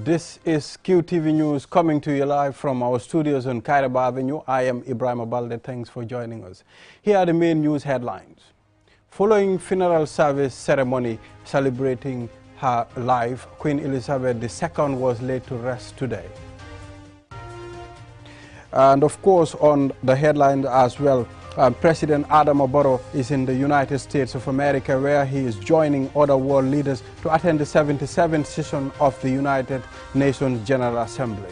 This is QTV News coming to you live from our studios on Kairaba Avenue. I am Ibrahim Abalde. Thanks for joining us. Here are the main news headlines. Following funeral service ceremony celebrating her life, Queen Elizabeth II was laid to rest today. And of course, on the headline as well, President Adama Barrow is in the United States of America, where he is joining other world leaders to attend the 77th session of the United Nations General Assembly.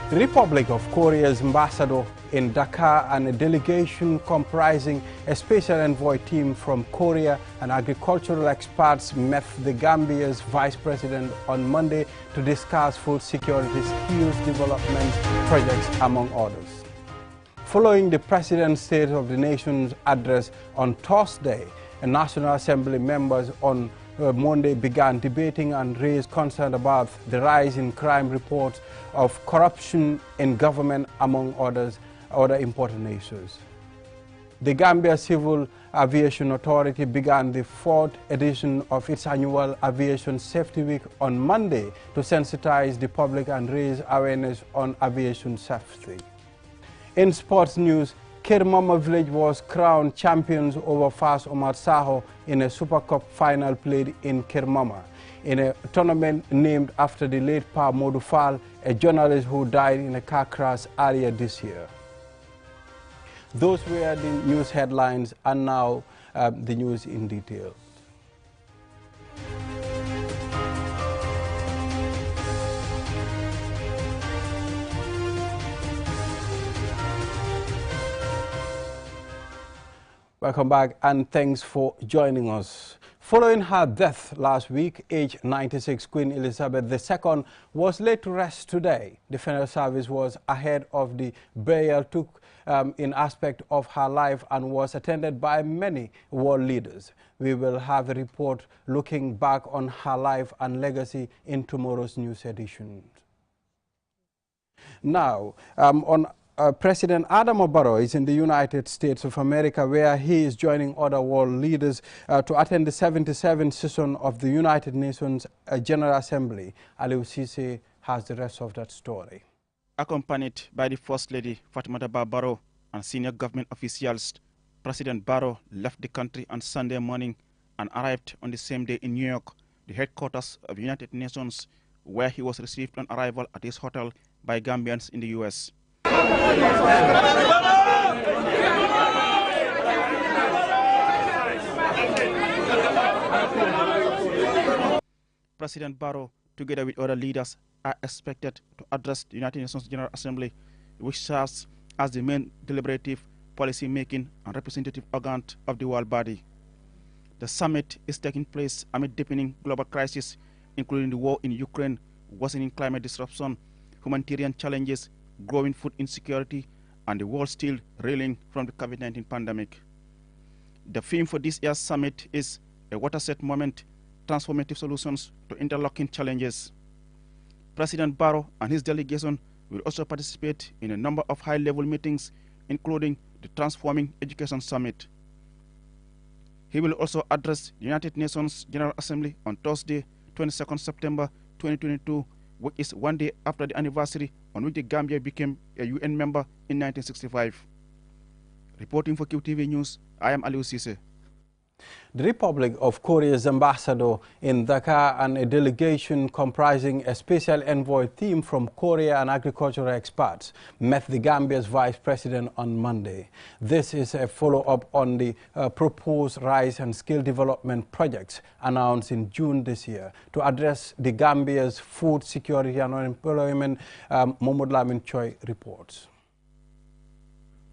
The Republic of Korea's ambassador in Dakar and a delegation comprising a special envoy team from Korea and agricultural experts met the Gambia's vice president on Monday to discuss food security skills development projects, among others. Following the President's State of the Nation's address on Thursday, National Assembly members on Monday began debating and raised concern about the rise in crime reports of corruption in government, among other important issues. The Gambia Civil Aviation Authority began the 4th edition of its annual Aviation Safety Week on Monday to sensitize the public and raise awareness on aviation safety. In sports news, Kirmama Village was crowned champions over Fas Omar Saho in a Super Cup final played in Kirmama, in a tournament named after the late Pa Modou Fall, a journalist who died in a car crash earlier this year. Those were the news headlines, and now the news in detail. Welcome back and thanks for joining us. Following her death last week, age 96, Queen Elizabeth II was laid to rest today. The funeral service was ahead of the burial took in aspect of her life and was attended by many world leaders. We will have a report looking back on her life and legacy in tomorrow's news edition. Now, President Adama Barrow is in the United States of America, where he is joining other world leaders to attend the 77th session of the United Nations General Assembly. Aliou Cisse has the rest of that story. Accompanied by the First Lady Fatimata Barrow and senior government officials, President Barrow left the country on Sunday morning and arrived on the same day in New York, the headquarters of the United Nations, where he was received on arrival at his hotel by Gambians in the U.S. President Barrow, together with other leaders, are expected to address the United Nations General Assembly, which serves as the main deliberative, policy-making and representative organ of the world body. The summit is taking place amid deepening global crises, including the war in Ukraine, worsening climate disruption, humanitarian challenges, growing food insecurity, and the world still reeling from the COVID-19 pandemic. The theme for this year's summit is a watershed moment, transformative solutions to interlocking challenges. President Barrow and his delegation will also participate in a number of high-level meetings, including the Transforming Education Summit. He will also address the United Nations General Assembly on Thursday, 22nd September 2022, which is one day after the anniversary on which the Gambia became a UN member in 1965. Reporting for QTV News, I am Aliou Cisse. The Republic of Korea's ambassador in Dakar and a delegation comprising a special envoy team from Korea and agricultural experts met the Gambia's vice president on Monday. This is a follow-up on the proposed rise and skill development projects announced in June this year to address the Gambia's food security and unemployment. Mohamed Lamin Choi reports.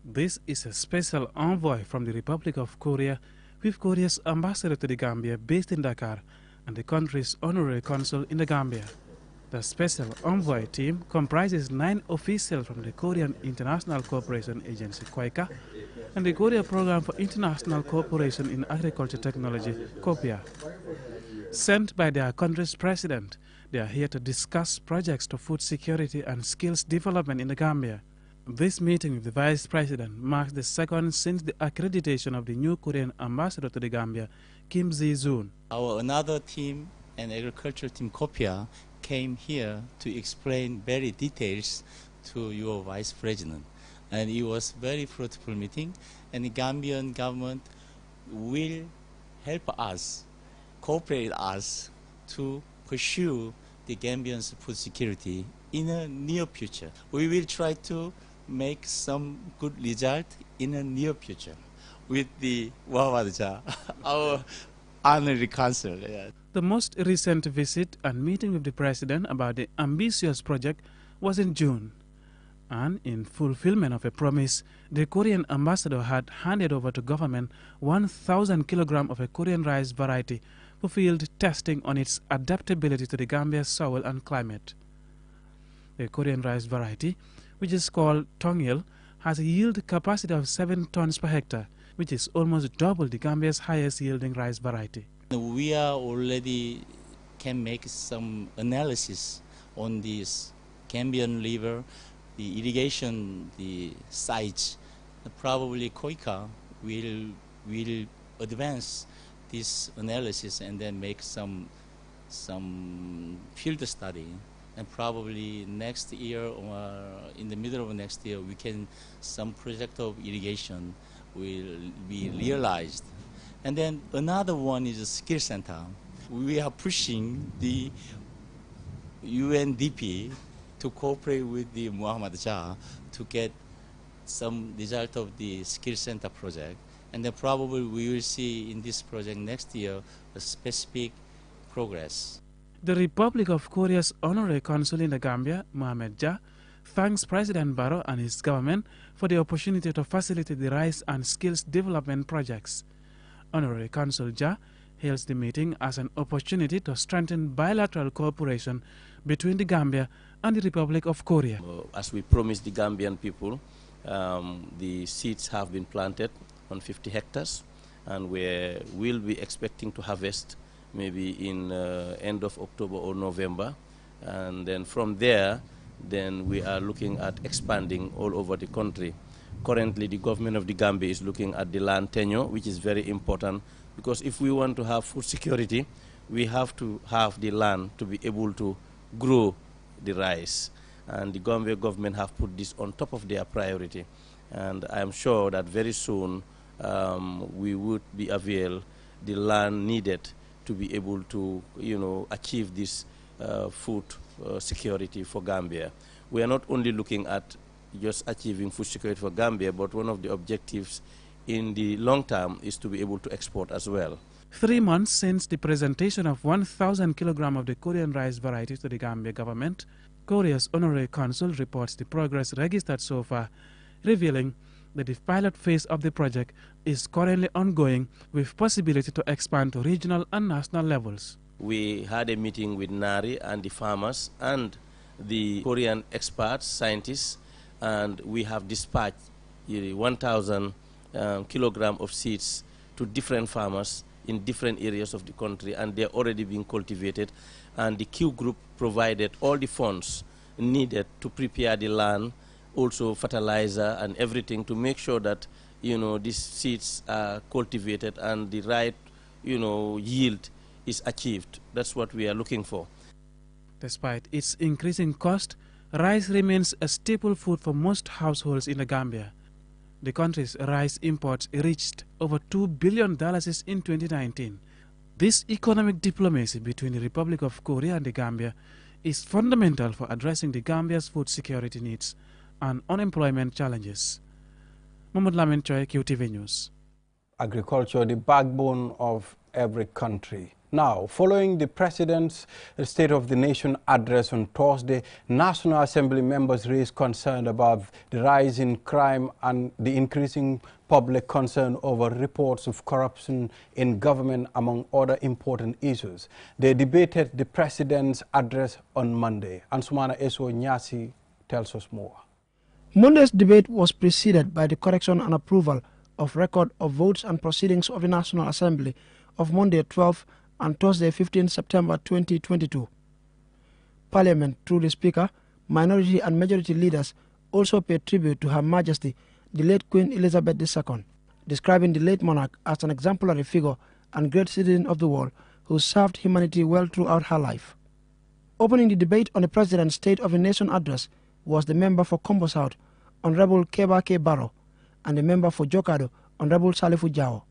This is a special envoy from the Republic of Korea with Korea's ambassador to the Gambia based in Dakar and the country's honorary consul in the Gambia. The special envoy team comprises 9 officials from the Korean International Cooperation Agency, KOICA, and the Korea Program for International Cooperation in Agriculture Technology, KOPIA. Sent by their country's president, they are here to discuss projects to food security and skills development in the Gambia. This meeting with the Vice President marks the second since the accreditation of the new Korean ambassador to the Gambia, Kim Ji-zoon. Another team, an agricultural team, KOPIA, came here to explain very details to your Vice President. And it was very fruitful meeting, and the Gambian government will help us, cooperate us to pursue the Gambians' food security in a near future. We will try to make some good result in a near future with the Wawadja, our honorary council. Yeah. The most recent visit and meeting with the president about the ambitious project was in June. And in fulfillment of a promise, the Korean ambassador had handed over to government 1,000 kilograms of a Korean rice variety for field testing on its adaptability to the Gambia's soil and climate. The Korean rice variety, which is called Tongil, has a yield capacity of 7 tons per hectare, which is almost double the Gambia's highest yielding rice variety. We are already can make some analysis on this Gambian river, the irrigation, the sites. Probably KOICA will advance this analysis and then make some field study. And probably next year or in the middle of next year, some project of irrigation will be realized. And then another one is a skill center. We are pushing the UNDP to cooperate with the Muhammad Jah to get some result of the skill center project. And then probably we will see in this project next year a specific progress. The Republic of Korea's honorary consul in the Gambia, Mohamed Jah, thanks President Barrow and his government for the opportunity to facilitate the rice and skills development projects. Honorary Consul Jah hails the meeting as an opportunity to strengthen bilateral cooperation between the Gambia and the Republic of Korea. As we promised the Gambian people, the seeds have been planted on 50 hectares, and we will be expecting to harvest maybe in end of October or November. And then from there, then we are looking at expanding all over the country. Currently, the government of the Gambia is looking at the land tenure, which is very important, because if we want to have food security, we have to have the land to be able to grow the rice. And the Gambia government have put this on top of their priority. And I am sure that very soon we would be avail the land needed to be able to, achieve this food security for Gambia. We are not only looking at just achieving food security for Gambia, but one of the objectives in the long term is to be able to export as well. 3 months since the presentation of 1,000 kilograms of the Korean rice variety to the Gambia government, Korea's honorary consul reports the progress registered so far, revealing that the pilot phase of the project is currently ongoing with possibility to expand to regional and national levels. We had a meeting with NARI and the farmers and the Korean experts, scientists, and we have dispatched 1,000 kilograms of seeds to different farmers in different areas of the country, and they're already being cultivated. And the Q group provided all the funds needed to prepare the land, also fertilizer and everything, to make sure that these seeds are cultivated and the right yield is achieved. That's what we are looking for. Despite its increasing cost, rice remains a staple food for most households in the Gambia. The country's rice imports reached over $2 billion in 2019. This economic diplomacy between the Republic of Korea and the Gambia is fundamental for addressing the Gambia's food security needs and unemployment challenges. Mohamed Lamin Choi, QTV News. Agriculture, the backbone of every country. Now, following the President's State of the Nation address on Thursday, National Assembly members raised concern about the rise in crime and the increasing public concern over reports of corruption in government, among other important issues. They debated the President's address on Monday. Ansumana Eso Nyasi tells us more. Monday's debate was preceded by the correction and approval of record of votes and proceedings of the National Assembly of Monday 12 and Thursday 15 September 2022. Parliament, through the Speaker, minority and majority leaders also paid tribute to Her Majesty, the late Queen Elizabeth II, describing the late monarch as an exemplary figure and great citizen of the world who served humanity well throughout her life. Opening the debate on the President's State of the Nation address was the member for Kombo South, Honorable Keba K. Barrow, and the member for Jokado, Honorable Salifu Jao.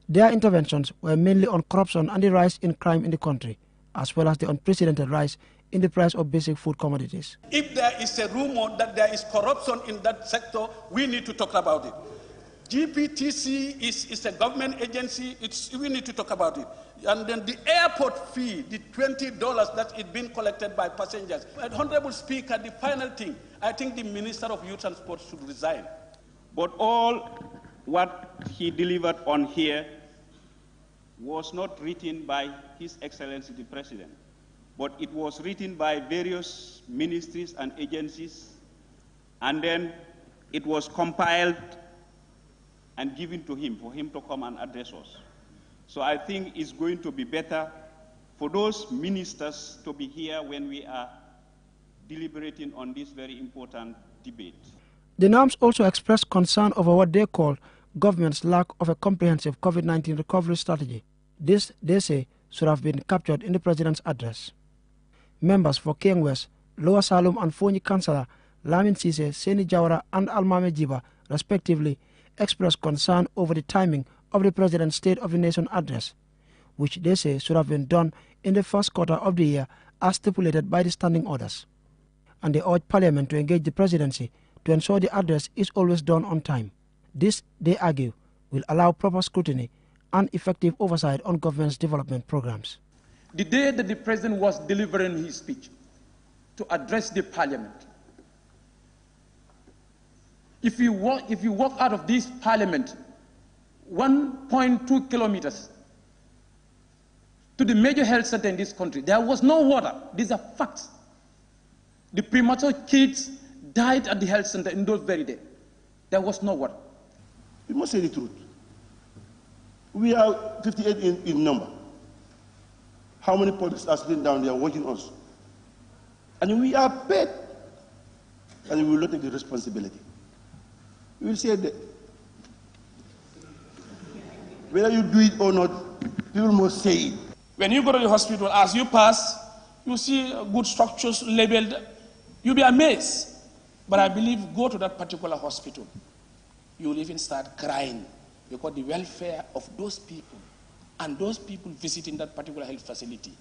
Their interventions were mainly on corruption and the rise in crime in the country, as well as the unprecedented rise in the price of basic food commodities. If there is a rumor that there is corruption in that sector, we need to talk about it. GPTC is a government agency, we need to talk about it. And then the airport fee, the $20 that is being collected by passengers. Honorable Speaker, the final thing, I think the Minister of Youth and Sports should resign. But all what he delivered on here was not written by His Excellency the President, but it was written by various ministries and agencies, and then it was compiled and given to him for him to come and address us. So I think it's going to be better for those ministers to be here when we are deliberating on this very important debate. The NAMS also expressed concern over what they call government's lack of a comprehensive COVID-19 recovery strategy. This, they say, should have been captured in the President's address. Members for Kiang West, Lower Salum and Fonyi Councillor Lamin Sise, Seni Jawara and Almame Jiba, respectively, expressed concern over the timing of the President's State of the Nation address, which they say should have been done in the first quarter of the year as stipulated by the standing orders. And they urged Parliament to engage the Presidency to ensure the address is always done on time. This, they argue, will allow proper scrutiny and effective oversight on government's development programs. The day that the President was delivering his speech to address the Parliament, if you walk out of this Parliament 1.2 kilometers to the major health center in this country, there was no water. These are facts. The premature kids died at the health center in those very days. There was no water. We must say the truth. We are 58 in number. How many police are sitting down there watching us? And we are paid. And we will not take the responsibility. We will say that whether you do it or not, people must say it. When you go to the hospital, as you pass, you see good structures labeled. You'll be amazed. But I believe go to that particular hospital, you will even start crying because the welfare of those people and those people visiting that particular health facility.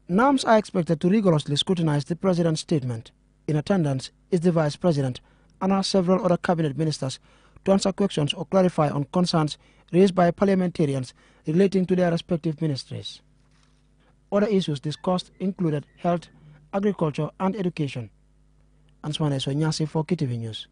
NAMS are expected to rigorously scrutinize the President's statement. In attendance is the Vice President and are several other cabinet ministers to answer questions or clarify on concerns raised by parliamentarians relating to their respective ministries. Other issues discussed included health, agriculture and education. Answane Sonyasi for KTV News.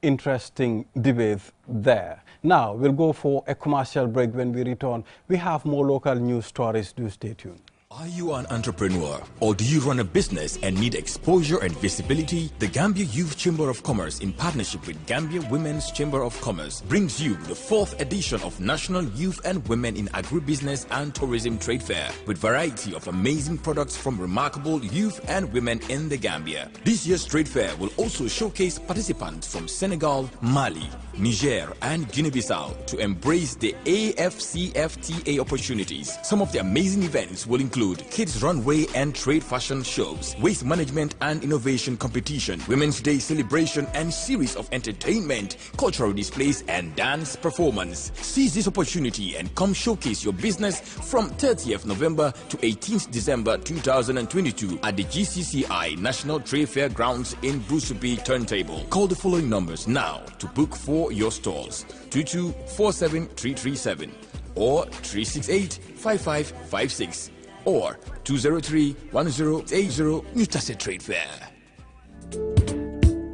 Interesting debate there. Now we'll go for a commercial break. When we return, we have more local news stories. Do stay tuned. Are you an entrepreneur or do you run a business and need exposure and visibility? The Gambia Youth Chamber of Commerce, in partnership with Gambia Women's Chamber of Commerce, brings you the 4th edition of National Youth and Women in Agribusiness and Tourism Trade Fair, with variety of amazing products from remarkable youth and women in the Gambia. This year's trade fair will also showcase participants from Senegal, Mali, Niger and Guinea-Bissau to embrace the AFCFTA opportunities. Some of the amazing events will include kids runway and trade fashion shows, waste management and innovation competition, Women's Day celebration and series of entertainment, cultural displays and dance performance. Seize this opportunity and come showcase your business from 30th November to 18th December 2022 at the GCCI National Trade Fair Grounds in Brusubi Turntable. Call the following numbers now to book for your stalls: 2247-337 or 368-5556 or 203-1080 Newcastle Trade Fair.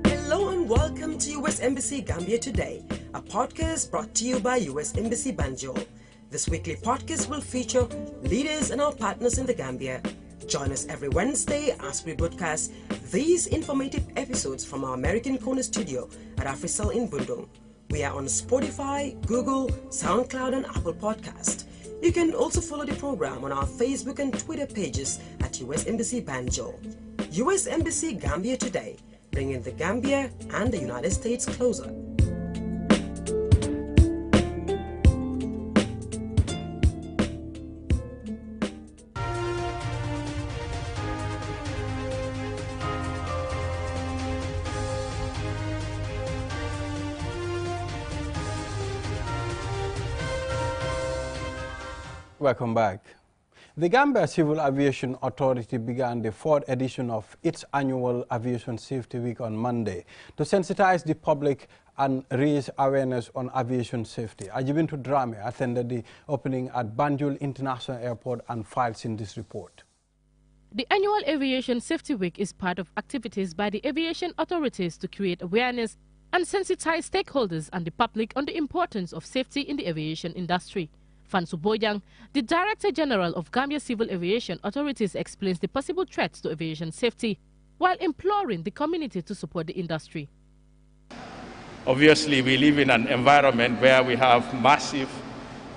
Hello and welcome to US Embassy Gambia Today, a podcast brought to you by US Embassy Banjul. This weekly podcast will feature leaders and our partners in the Gambia. Join us every Wednesday as we broadcast these informative episodes from our American Corner studio at Afrisal in Bundung. We are on Spotify, Google, SoundCloud and Apple Podcast. You can also follow the program on our Facebook and Twitter pages at US Embassy Banjul. US Embassy Gambia Today, bringing the Gambia and the United States closer. Welcome back. The Gambia Civil Aviation Authority began the 4th edition of its annual Aviation Safety Week on Monday to sensitize the public and raise awareness on aviation safety. Ajibintu Drame attended the opening at Banjul International Airport and files in this report. The annual Aviation Safety Week is part of activities by the aviation authorities to create awareness and sensitize stakeholders and the public on the importance of safety in the aviation industry. Fansu Bojang, the Director General of Gambia Civil Aviation Authorities, explains the possible threats to aviation safety while imploring the community to support the industry. Obviously, we live in an environment where we have massive,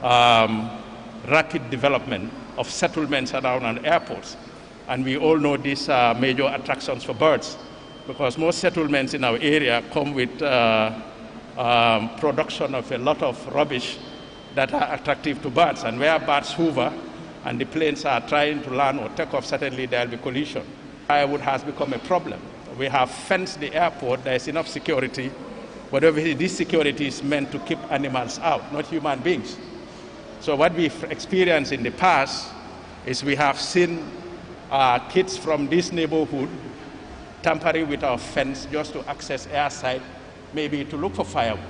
rapid development of settlements around our airports. And we all know these are major attractions for birds, because most settlements in our area come with production of a lot of rubbish that are attractive to birds. And where birds hover and the planes are trying to land or take off, certainly there will be collision. Firewood has become a problem. We have fenced the airport, there is enough security, but obviously this security is meant to keep animals out, not human beings. So what we've experienced in the past is we have seen kids from this neighborhood tampering with our fence just to access airside, maybe to look for firewood.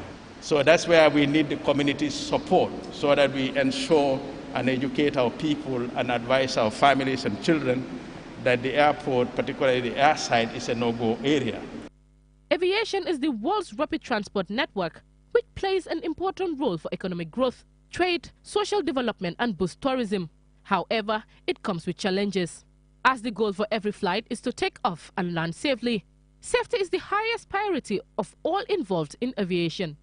So that's where we need the community's support so that we ensure and educate our people and advise our families and children that the airport, particularly the airside, is a no-go area. Aviation is the world's rapid transport network, which plays an important role for economic growth, trade, social development, and boost tourism. However, it comes with challenges. As the goal for every flight is to take off and land safely, safety is the highest priority of all involved in aviation.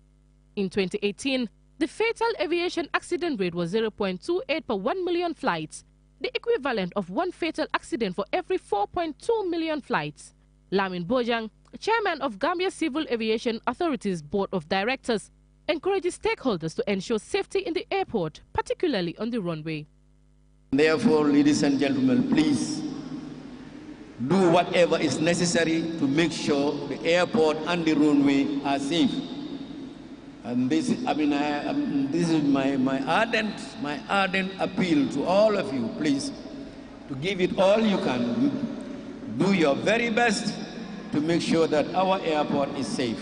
In 2018, the fatal aviation accident rate was 0.28 per 1 million flights, the equivalent of one fatal accident for every 4.2 million flights. Lamin Bojang, chairman of Gambia Civil Aviation Authority's Board of Directors, encourages stakeholders to ensure safety in the airport, particularly on the runway. Therefore, ladies and gentlemen, please do whatever is necessary to make sure the airport and the runway are safe. And this, this is my ardent appeal to all of you, please, to give it all you can. Do your very best to make sure that our airport is safe.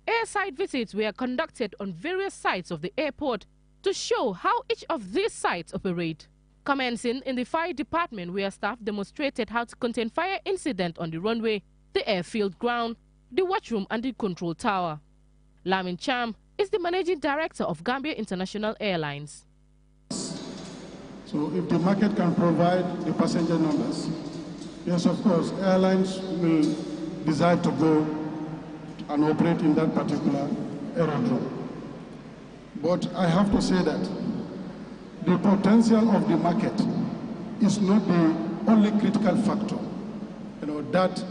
Airside visits were conducted on various sites of the airport to show how each of these sites operate. Commencing in the fire department, where staff demonstrated how to contain fire incident on the runway, the airfield ground, the watchroom, and the control tower. Lamin Cham is the managing director of Gambia International Airlines. So if the market can provide the passenger numbers, yes, of course, airlines will decide to go and operate in that particular aerodrome. But I have to say that the potential of the market is not the only critical factor, that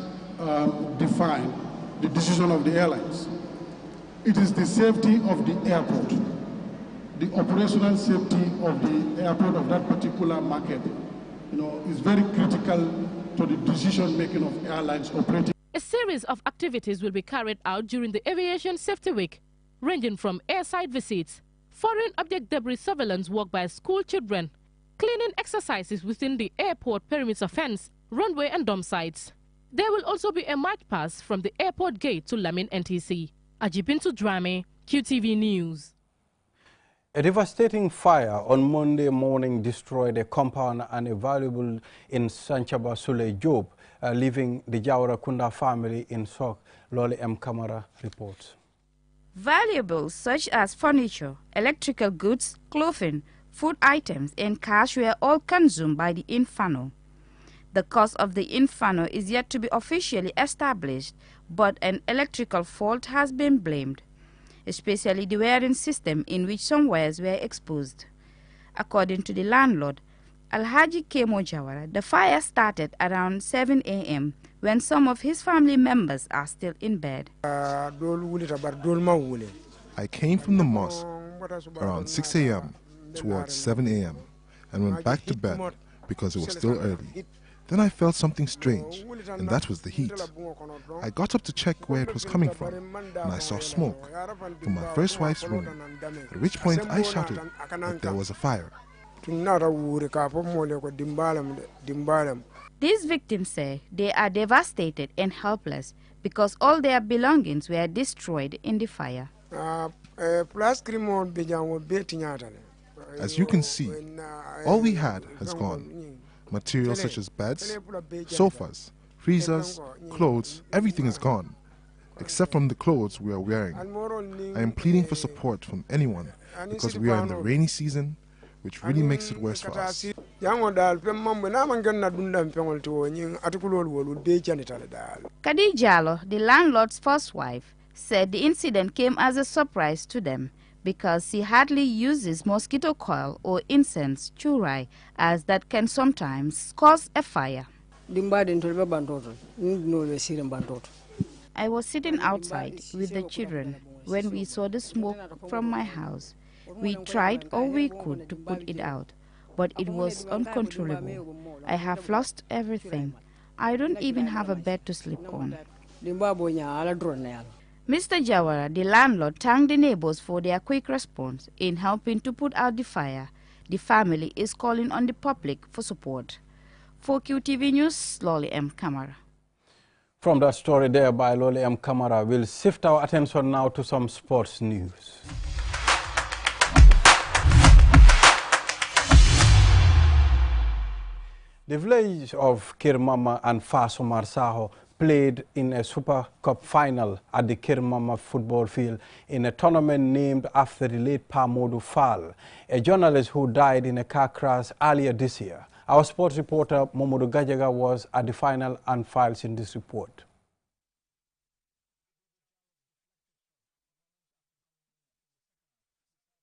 define the decision of the airlines. It is the safety of the airport, the operational safety of the airport of that particular market, is very critical to the decision-making of airlines operating. A series of activities will be carried out during the Aviation Safety Week, ranging from airside visits, foreign object debris surveillance work by school children, cleaning exercises within the airport perimeter fence, runway and dump sites. There will also be a march pass from the airport gate to Lamin NTC. Ajibintu Drame, QTV News. A devastating fire on Monday morning destroyed a compound and a valuable in Sanchaba Sule Job, leaving the Jawara Kunda family in shock. Loli M. Kamara reports. Valuables such as furniture, electrical goods, clothing, food items, and cash were all consumed by the inferno. The cause of the inferno is yet to be officially established, but an electrical fault has been blamed, especially the wiring system in which some wires were exposed. According to the landlord, Alhaji Kemo Jawara, the fire started around 7 a.m. when some of his family members are still in bed. I came from the mosque around 6 a.m. towards 7 a.m. and went back to bed because it was still early. Then I felt something strange, and that was the heat. I got up to check where it was coming from, and I saw smoke from my first wife's room, at which point I shouted that there was a fire. These victims say they are devastated and helpless because all their belongings were destroyed in the fire. As you can see, all we had has gone. Materials such as beds, sofas, freezers, clothes, everything is gone, except from the clothes we are wearing. I am pleading for support from anyone because we are in the rainy season, which really makes it worse for us. Kadi Jallo, the landlord's first wife, said the incident came as a surprise to them because she hardly uses mosquito coil or incense churai, as that can sometimes cause a fire. I was sitting outside with the children when we saw the smoke from my house. We tried all we could to put it out, but it was uncontrollable. I have lost everything. I don't even have a bed to sleep on. Mr. Jawara, the landlord, thanked the neighbors for their quick response in helping to put out the fire. The family is calling on the public for support. For QTV News, Lolly M. Kamara. From that story there by Lolly M. Kamara, we'll shift our attention now to some sports news. The village of Kirmama and Fas Omar Saho played in a Super Cup final at the Kirmama football field in a tournament named after the late Pa Modou Fall, a journalist who died in a car crash earlier this year. Our sports reporter Momodu Gajaga was at the final and files in this report.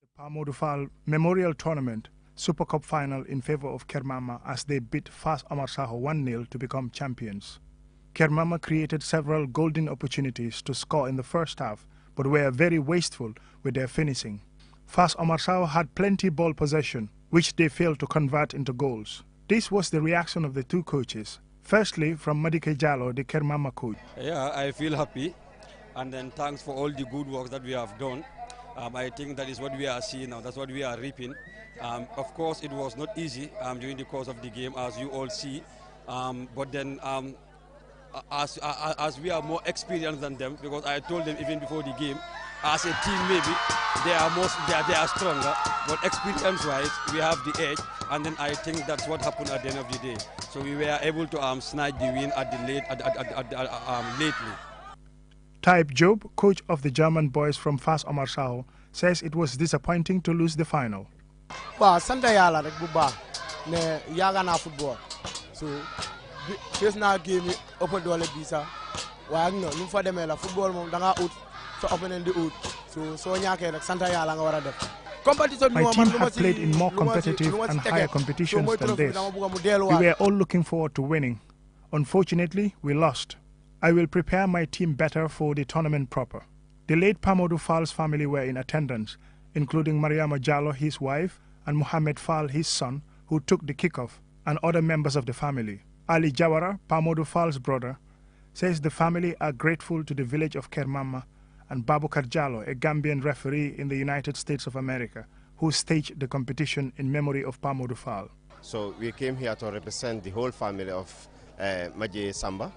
The Pa Modou Fall Memorial Tournament Super Cup final in favor of Kirmama as they beat Fas Omar Saho 1-0 to become champions. Kirmama created several golden opportunities to score in the first half, but were very wasteful with their finishing. Fas Omar Saho had plenty ball possession, which they failed to convert into goals. This was the reaction of the two coaches. Firstly, from Madike Jallo, the Kirmama coach. Yeah, I feel happy, and then thanks for all the good work that we have done. I think that is what we are seeing now, that's what we are reaping. Of course, it was not easy during the course of the game, as you all see, but then as we are more experienced than them, because I told them even before the game, as a team maybe they are stronger, but experience-wise we have the edge, and then I think that's what happened at the end of the day. So we were able to snatch the win at the lately. Taib Job, coach of the German boys from Fas Omar Saho, says it was disappointing to lose the final. Santa Yala rek bu baax ne yaga na football so first na game ëpp doole bi sax waaye no ñu fa démé la football mom da nga out so opponent di out so ñaaké rek Santa Yala nga wara def. My team have played in more competitive and higher competitions than this. We were all looking forward to winning. Unfortunately, we lost. I will prepare my team better for the tournament proper. The late Pa Modou Fall's family were in attendance, including Mariama Jallo, his wife, and Mohamed Fall, his son, who took the kickoff, and other members of the family. Ali Jawara, Pa Modou Fall's brother, says the family are grateful to the village of Kirmama and Babukar Jallo, a Gambian referee in the United States of America, who staged the competition in memory of Pa Modou Fall. So we came here to represent the whole family of Maje Samba,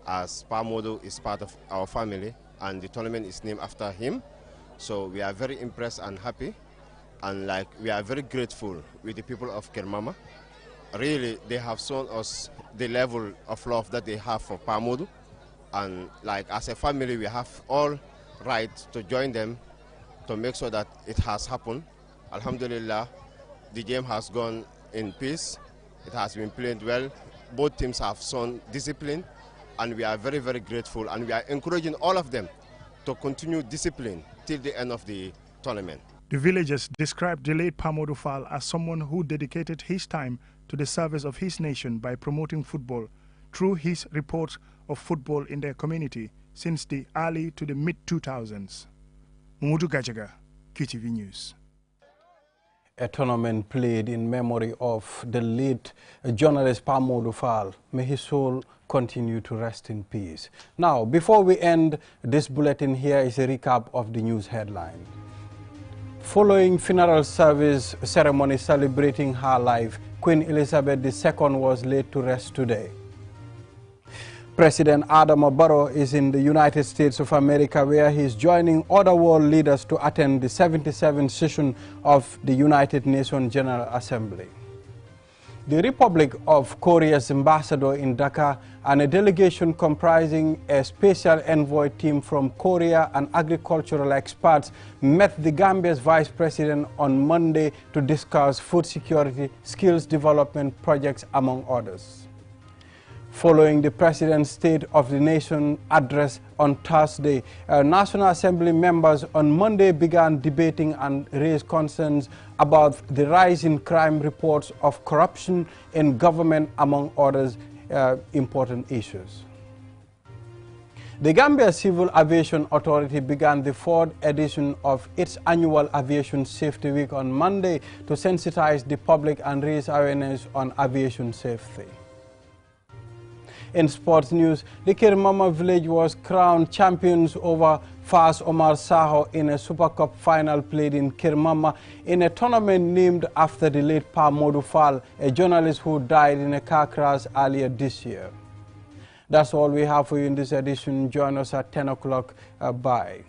as Pa Modou is part of our family and the tournament is named after him. So we are very impressed and happy, and we are very grateful with the people of Kirmama. Really, they have shown us the level of love that they have for Pa Modou, and as a family we have all right to join them to make sure that it has happened. Alhamdulillah, the game has gone in peace. It has been played well. Both teams have shown discipline, and we are very, very grateful, and we are encouraging all of them to continue discipline till the end of the tournament. The villagers described the late Pa Modou Fall as someone who dedicated his time to the service of his nation by promoting football through his reports of football in their community since the early to the mid-2000s. Mumudu Gajaga, QTV News. A tournament played in memory of the late journalist Pa Modou Fall. May his soul continue to rest in peace. Now, before we end this bulletin, here is a recap of the news headline. Following funeral service ceremony celebrating her life, Queen Elizabeth II was laid to rest today. President Adama Barrow is in the United States of America, where he is joining other world leaders to attend the 77th session of the United Nations General Assembly. The Republic of Korea's ambassador in Dhaka and a delegation comprising a special envoy team from Korea and agricultural experts met the Gambia's vice president on Monday to discuss food security, skills development projects, among others. Following the President's State of the Nation address on Thursday, National Assembly members on Monday began debating and raised concerns about the rise in crime reports of corruption in government, among others important issues. The Gambia Civil Aviation Authority began the fourth edition of its annual Aviation Safety Week on Monday to sensitize the public and raise awareness on aviation safety. In sports news, the Kirmama village was crowned champions over Fas Omar Saho in a Super Cup final played in Kirmama in a tournament named after the late Pa Modu Fall, a journalist who died in a car crash earlier this year. That's all we have for you in this edition. Join us at 10 o'clock. Bye.